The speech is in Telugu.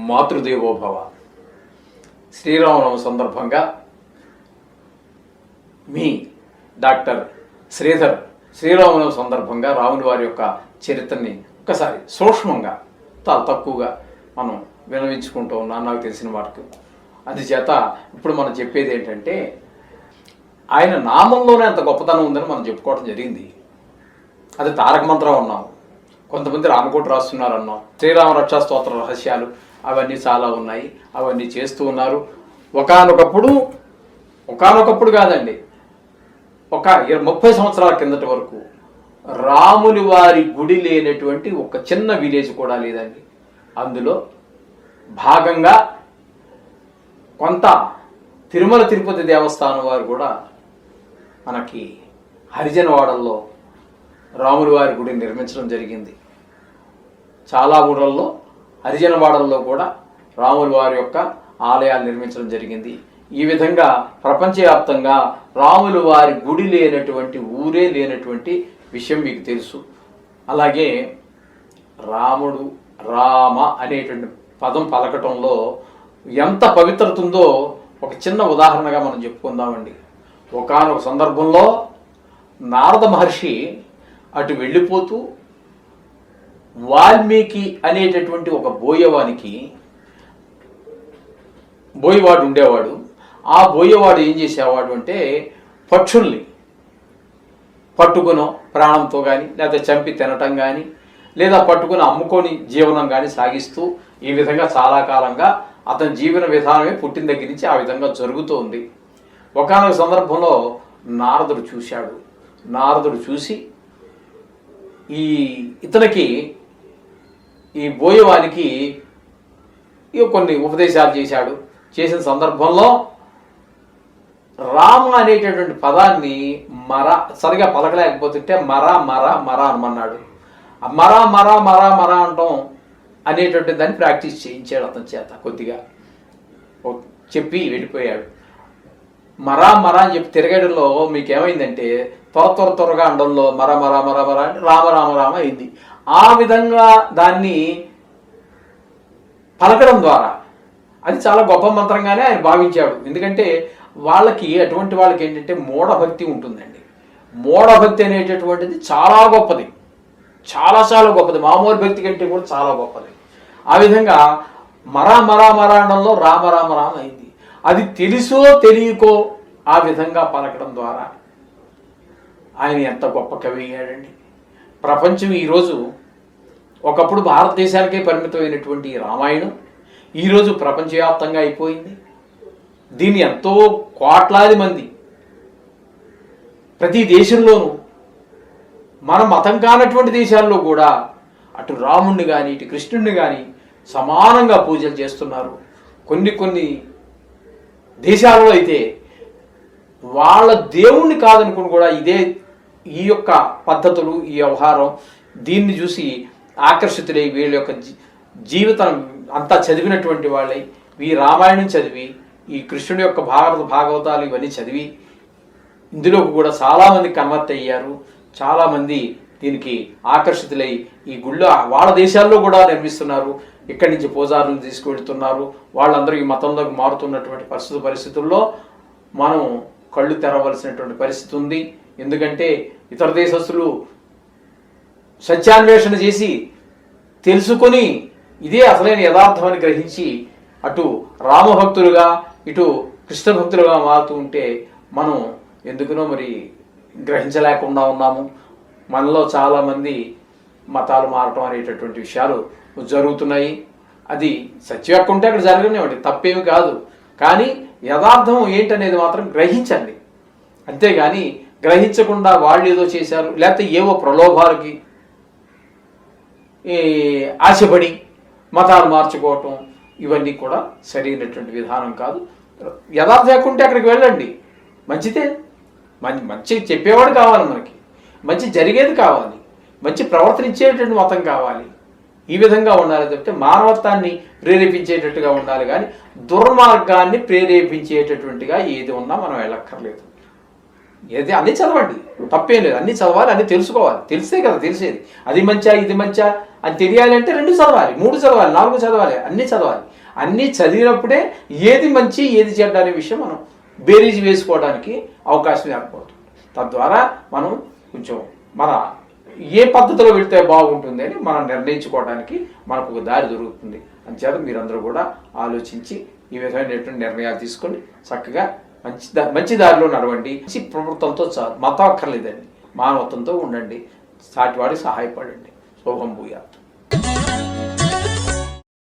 మాతృదేవోభవ. శ్రీరామనవమి సందర్భంగా మీ డాక్టర్ శ్రీధర్ శ్రీరామనవమి సందర్భంగా రాముని వారి యొక్క చరిత్రని ఒకసారి సూక్ష్మంగా చాలా తక్కువగా మనం వినవించుకుంటూ ఉన్నాం నాకు తెలిసిన వాటికి. అందుచేత ఇప్పుడు మనం చెప్పేది ఏంటంటే, ఆయన నామంలోనే అంత గొప్పతనం ఉందని మనం చెప్పుకోవడం జరిగింది. అది తారక మంత్రం అన్నాం, కొంతమంది రామకోట రాస్తున్నారు అన్నాం, శ్రీరామ రక్షా స్తోత్ర రహస్యాలు అవన్నీ చాలా ఉన్నాయి, అవన్నీ చేస్తూ ఉన్నారు. ఒకానొకప్పుడు కాదండి, ఒక 30 సంవత్సరాల కిందటి వరకు రాముని వారి గుడి లేనటువంటి ఒక చిన్న విలేజ్ కూడా లేదండి. అందులో భాగంగా కొంత తిరుమల తిరుపతి దేవస్థానం వారు కూడా మనకి హరిజనవాడల్లో రాముని వారి గుడి నిర్మించడం జరిగింది. చాలా ఊళ్ళల్లో హరిజనవాడల్లో కూడా రాముని వారి యొక్క ఆలయాలు నిర్మించడం జరిగింది. ఈ విధంగా ప్రపంచవ్యాప్తంగా రాములు వారి గుడి లేనటువంటి ఊరే లేనటువంటి విషయం మీకు తెలుసు. అలాగే రాముడు రామ అనేటువంటి పదం పలకటంలో ఎంత పవిత్రత ఉందో ఒక చిన్న ఉదాహరణగా మనం చెప్పుకుందామండి. ఒకానొక సందర్భంలో నారద మహర్షి అటు వెళ్ళిపోతూ వాల్మీకి అనేటటువంటి ఒక బోయవాడు ఉండేవాడు. ఆ బోయవాడు ఏం చేసేవాడు అంటే, పక్షుల్ని పట్టుకునో ప్రాణంతో కానీ, లేదా చంపి తినటం కానీ, లేదా పట్టుకుని అమ్ముకొని జీవనం కానీ సాగిస్తూ ఈ విధంగా చాలా కాలంగా అతని జీవన విధానమే పుట్టిన దగ్గర నుంచి ఆ విధంగా జరుగుతూ ఉంది. ఒకానొక సందర్భంలో నారదుడు చూశాడు. నారదుడు చూసి ఇతనికి ఈ బోయవానికి కొన్ని ఉపదేశాలు చేశాడు. చేసిన సందర్భంలో రామ అనేటటువంటి పదాన్ని సరిగా పలకలేకపోతుంటే మరా అనమన్నాడు. మరా అంటాం అనేటువంటి దాన్ని ప్రాక్టీస్ చేయించాడు అతని చేత. కొద్దిగా చెప్పి వెళ్ళిపోయాడు. మరా అని చెప్పి తిరగడంలో మీకేమైందంటే త్వరగా అండంలో మర అంటే రామ అయింది. ఆ విధంగా దాన్ని పలకడం ద్వారా అది చాలా గొప్ప మంత్రంగానే ఆయన భావించాడు. ఎందుకంటే అటువంటి వాళ్ళకి ఏంటంటే మూఢభక్తి ఉంటుందండి. మూఢభక్తి అనేటటువంటిది చాలా గొప్పది, చాలా గొప్పది, మామూలు భక్తి కంటే కూడా చాలా గొప్పది. ఆ విధంగా మరా అనడంలో రామ అయింది. అది తెలుసో తెలియకో ఆ విధంగా పలకడం ద్వారా ఆయన ఎంత గొప్ప కవి అయ్యాడండి. ప్రపంచం ఈరోజు ఒకప్పుడు భారతదేశానికే పరిమితమైనటువంటి రామాయణం ఈరోజు ప్రపంచవ్యాప్తంగా అయిపోయింది. దీన్ని ఎంతో కోట్లాది మంది ప్రతి దేశంలోనూ, మన మతం కానటువంటి దేశాల్లో కూడా అటు రాముణ్ణి కానీ ఇటు కృష్ణుడిని కానీ సమానంగా పూజలు చేస్తున్నారు. కొన్ని దేశాలలో అయితే వాళ్ళ దేవుణ్ణి కాదనుకుని కూడా ఈ యొక్క పద్ధతులు, ఈ వ్యవహారం దీన్ని చూసి ఆకర్షితులై వీళ్ళ యొక్క జీవితం అంతా చదివినటువంటి వాళ్ళై ఈ రామాయణం చదివి ఈ కృష్ణుడి యొక్క భాగవతాలు ఇవన్నీ చదివి ఇందులోకి కూడా చాలామంది కన్వర్ట్ అయ్యారు. చాలామంది దీనికి ఆకర్షితులై ఈ గుళ్ళో వాళ్ళ దేశాల్లో కూడా నిర్మిస్తున్నారు. ఇక్కడి నుంచి పూజారులను తీసుకువెళ్తున్నారు. వాళ్ళందరూ ఈ మతంలోకి మారుతున్నటువంటి పరిస్థితుల్లో మనం కళ్ళు తెరవలసినటువంటి పరిస్థితి ఉంది. ఎందుకంటే ఇతర దేశస్తులు సత్యాన్వేషణ చేసి తెలుసుకొని ఇదే అసలైన యథార్థమని గ్రహించి అటు రామభక్తులుగా ఇటు కృష్ణ భక్తులుగా మారుతూ ఉంటే మనం ఎందుకునో మరి గ్రహించలేకుండా ఉన్నాము. మనలో చాలామంది మతాలు మారటం అనేటటువంటి విషయాలు జరుగుతున్నాయి. అది సత్యవక్క ఉంటే అక్కడ జరగనివ్వండి, తప్పేమి కాదు. కానీ యథార్థం ఏంటనేది మాత్రం గ్రహించండి. అంతేగాని గ్రహించకుండా వాళ్ళు ఏదో చేశారు, లేకపోతే ఏవో ప్రలోభాలకి ఆశపడి మతాలు మార్చుకోవటం ఇవన్నీ కూడా సరైనటువంటి విధానం కాదు. యథార్థం లేకుంటే అక్కడికి వెళ్ళండి, మంచిదే. మంచి చెప్పేవాడు కావాలి, మనకి మంచి జరిగేది కావాలి, మంచి ప్రవర్తనించేటటువంటి మతం కావాలి. ఈ విధంగా ఉండాలి తప్పితే మానవత్వాన్ని ప్రేరేపించేటట్టుగా ఉండాలి. కానీ దుర్మార్గాన్ని ప్రేరేపించేటటువంటిగా ఏది ఉన్నా మనం వెళ్ళక్కర్లేదు. ఏది అన్నీ చదవండి, తప్పేం లేదు, అన్నీ చదవాలి, అన్నీ తెలుసుకోవాలి. తెలిసే కదా తెలిసేది. అది మంచా ఇది మంచా అని తెలియాలి అంటే 2 చదవాలి, 3 చదవాలి, 4 చదవాలి, అన్నీ చదవాలి. అన్నీ చదివినప్పుడే ఏది మంచి ఏది చెడ్డ అనే విషయం మనం బేరీజ్ వేసుకోవడానికి అవకాశం ఏర్పడుతుంది. తద్వారా మనం కొంచెం మన ఏ పద్ధతిలో వెళ్తే బాగుంటుంది అని మనం నిర్ణయించుకోవడానికి మనకు ఒక దారి దొరుకుతుంది. అంచేత మీరందరూ కూడా ఆలోచించి ఈ విధమైనటువంటి నిర్ణయాలు తీసుకొని చక్కగా మంచి దారిలో నడవండి. మంచి ప్రవృత్తంతో మతం అక్కర్లేదండి, మానవత్వంతో ఉండండి, సాటివాడికి సహాయపడండి. శుభం భూయాత్.